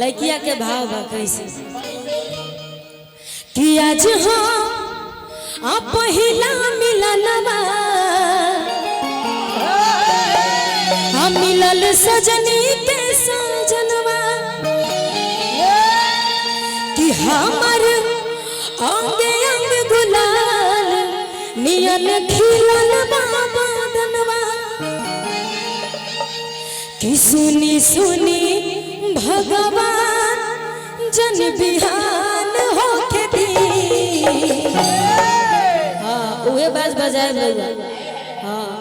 लड़किया के भाव बा कैसे कि आज हो पहिला मिलनवा हम मिलल सजनी के सजनवा कि हमर अंग अंग गुलाल नियन खिलल बाबा दनवा कि सुनी सुनी भगवान जन बिहान होके दी। हाँ उहे बाज बजाए भैया। हाँ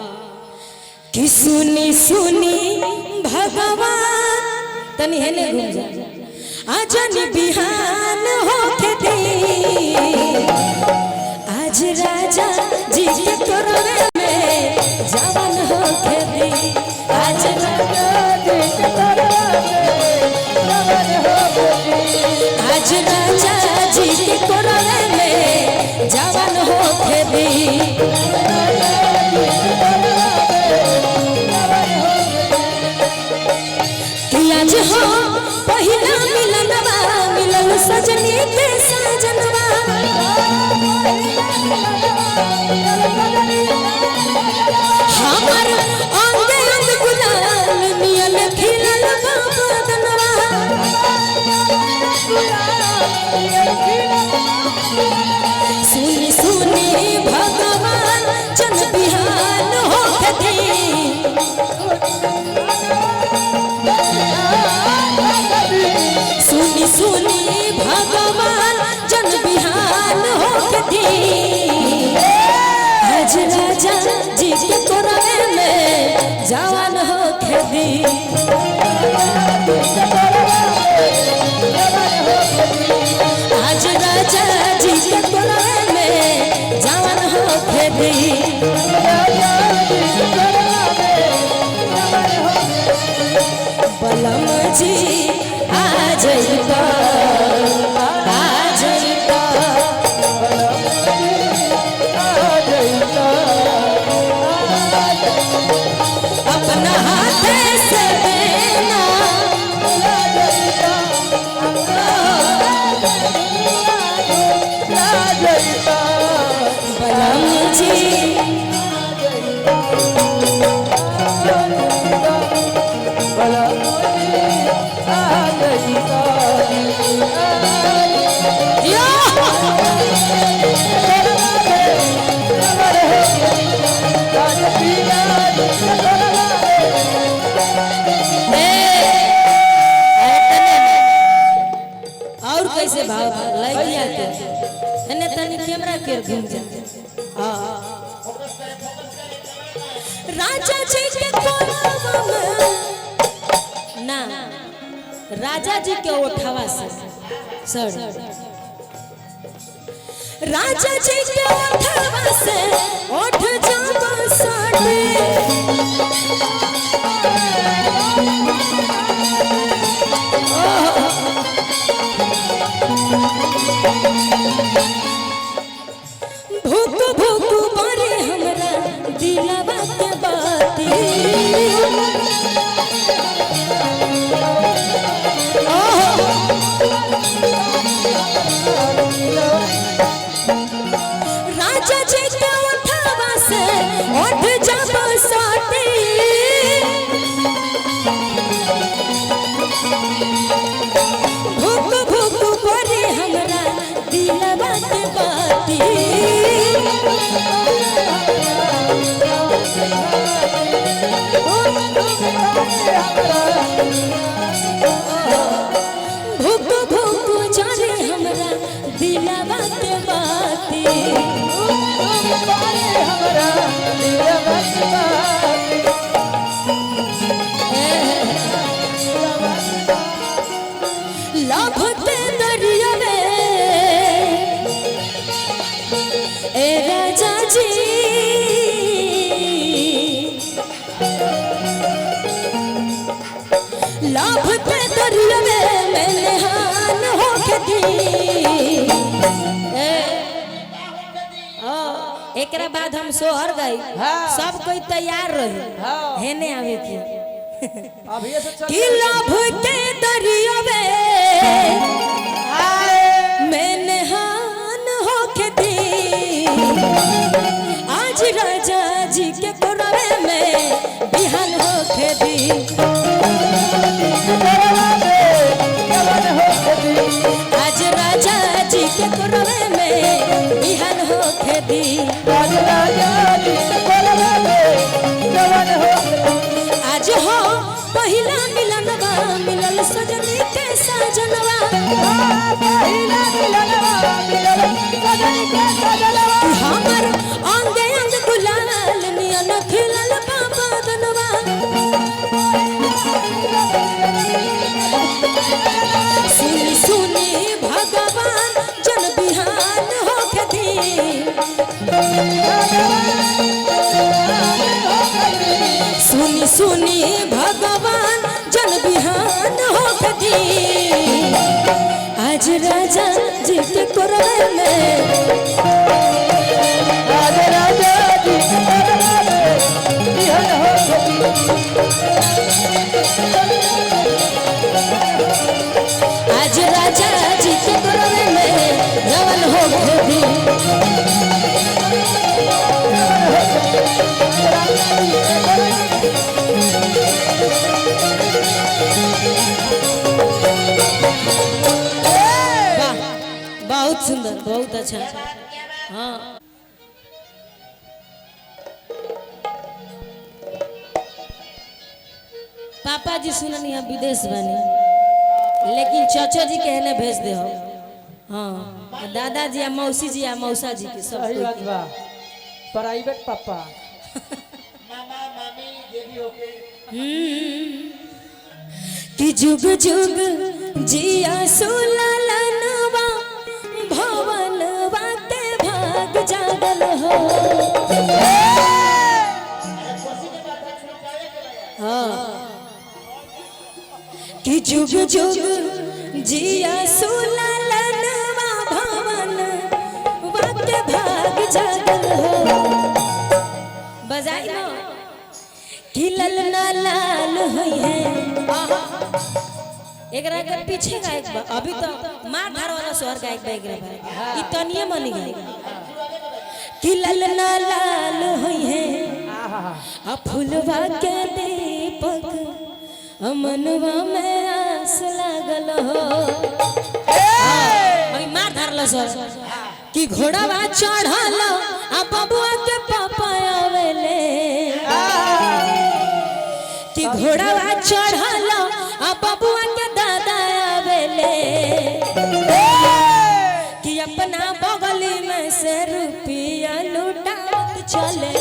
कि सुनी सुनी भगवान तनी हेने घूम जा जन बिहान होके दी। आज राजा जी के तोरवे में जवान होके दी। आज राजा जी के तोरवे आज राजा जी के तोरवे में जवान होके दी। कि आज हो पहिला मिलनवा मिलल सजनी के सजनवा हमर अंग अंग गुलाल नियन खिलल बाबा दनवा सुनी सुनी भगवान जन बिहान होके दी। सुनी सुनी भगवान जन बिहान होके दी। आज राजा जी के तोरवे में जवान होके दी। आज राजा जी के तोरवे में जवान होके दी। बलम जी आ जाइबा अपना हाथ से देना बलम जी और कैसे भाव लगिया के एने तनी कैमरा के घूम जा। राजा जी के कोलवा में ना राजा जी के उठावा से सर राजा जी के उठावा से उठ जाबो साडे भूख भूख मारे हमरा दिलवा के बाती राजा जी के उठावा से उठ जाबो साथी भूख भूख मारे हमरा दिलवा के बाती भूख भूख जाने हमरा दिलवा के बाती लभ के दरिया में ए राजा जी लभ के दरिया में मैं नहान होके दी। एकरा बाद हम सोहर गई सब कोई तैयार रही हेने आवे की कि लभ के दरिया में सजनवा हमर अंगे अंग गुलाल नियन खिलल बाबा दनवा सुनी सुनी भगवान जन बिहान होके दी सुनी सुनी भगवान जन बिहान होके दी आज राजा जी के कोरवे में आज राजा जी के कोरवे में बिहान होके दी आज राजा जी के कोरवे में जवन होके दी बहुत सुंदर बहुत अच्छा हाँ पापा जी सुननी हम विदेश बनी लेकिन चाचा जी के ने भेज दे हो हाँ दादाजी या मौसी जी या मौसा जी के सब सही बात बा प्राइवेट पापा मामा मामी जे भी होके कि जुग जुग जिया सुललनवा भवनवा के भाग जागल हो हाँ कि जुग जुग जिया सुललनवा भवनवा के भाग जागल हो बजाई ना कि ललना लाल हुई है एकरा के पीछे गायक बा अभी तो मार धार वाला स्वर गायक बा एकरा भाई ई तनिए मनी गायक कि ललना लाल होई है आ फूलवा के दीपक अमनवा में आस लागल हो अभी मार धार वाला स्वर कि घोड़ावा चढ़ल आ बबुआ के पापा आवेले कि घोड़ावा चढ़ल आ बबुआ के दादा आवेले कि अपना बगली में से रुपया लुटावत चले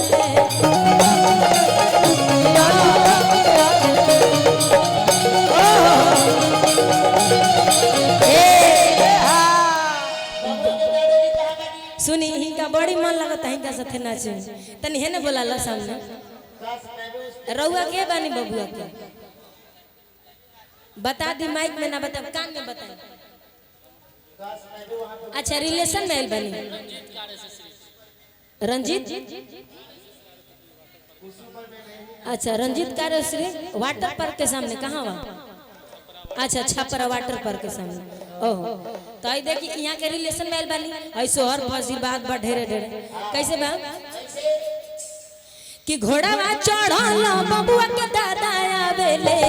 सुनी हिंका बड़ी मन लगता हिंका साथे नाचे तनी हेने बोला सामने रउआ के बानी बबुआ के बता दी माइक में ना बता कान में बता अच्छा रिलेशन में आइल बनी रंजीत अच्छा रंजीत कार्यश्री वाटर पार्क के सामने कहाँ वहाँ अच्छा छपरा वाटर पार्क के सामने ओह तो आई देखी यहाँ के रिलेशन में आइल बनी ऐसो हर आशीर्वाद बा ढेरे ढेरे कैसे बा कि घोड़ावा चढ़ल बबुआ के दादा आवेले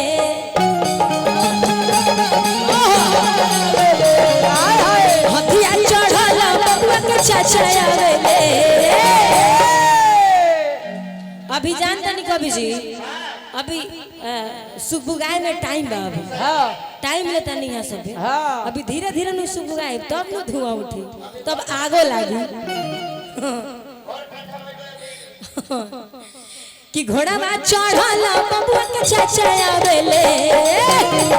हथिया चढ़ल बबुआ के चाचा आवेले अभी जानता नहीं कभी जी अभी सुबुगाए में टाइम बा अभी टाइम लेता नहीं है सब अभी धीरे धीरे नु सुबुगाए तब नु धुआं उठी तब आगो लागी कि घोड़ावा चढ़ल बबुआ के चाचा आवेले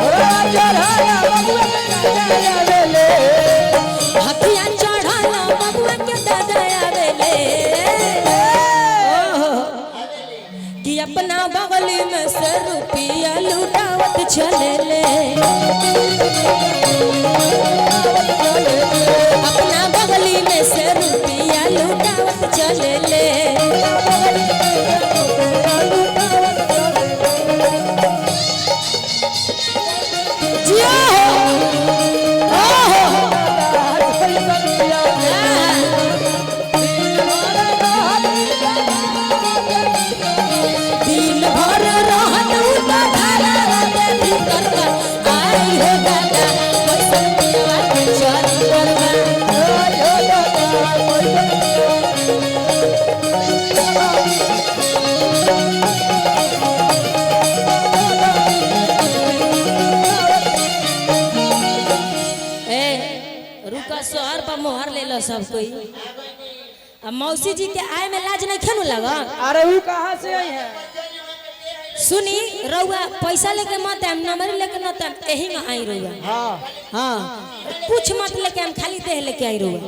घोड़ावा चढ़ल बबुआ के चाचा आवेले हथिया चढ़ल बबुआ के दादा आवेले कि अपना बगली में से रुपया लुटावत चलेले अपना बगली में से रुपया लुटावत चलेले शहर पर मोहर ले लो सब कोई। अब मौसी जी के आए में लाज नहीं खेनु लगा। अरे वो कहाँ से आई है? सुनी रउआ पैसा लेके मत आम, नंबर लेके मत आम, यही में आई रउआ। हाँ हाँ कुछ मत लेके आम, खाली देह लेके आई रउआ।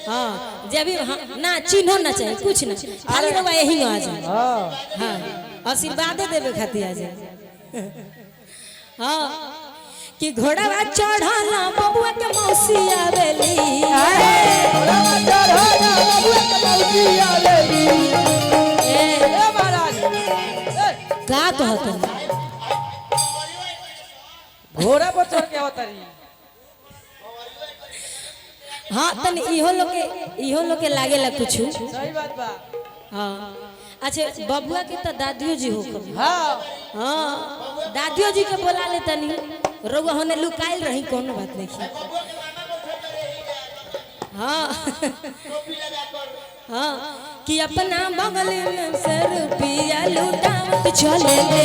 हाँ जब भी हाँ, ना चिन्हो ना चाहिए कुछ ना, खाली रउआ यही में आ जाए। हाँ हाँ आशीर्वाद देवे खातिर आ जाए। हाँ कि घोड़ा चढ़ाना बबुआ के मौसी आवेली। का कहत घोड़ा पर चढ़ के अवतारी। हाँ तन इहो लोग के लागेला कुछ। सही बात बा। हाँ अच्छा बबुआ के तो दादियो जी हो कभी। हाँ हाँ दादियो जी के बोला ले तनी रउआ होने लुकाइल रही कोनो बात नहीं। हाँ हाँ कि अपना बगल में से रुपया लुटावत चले ले।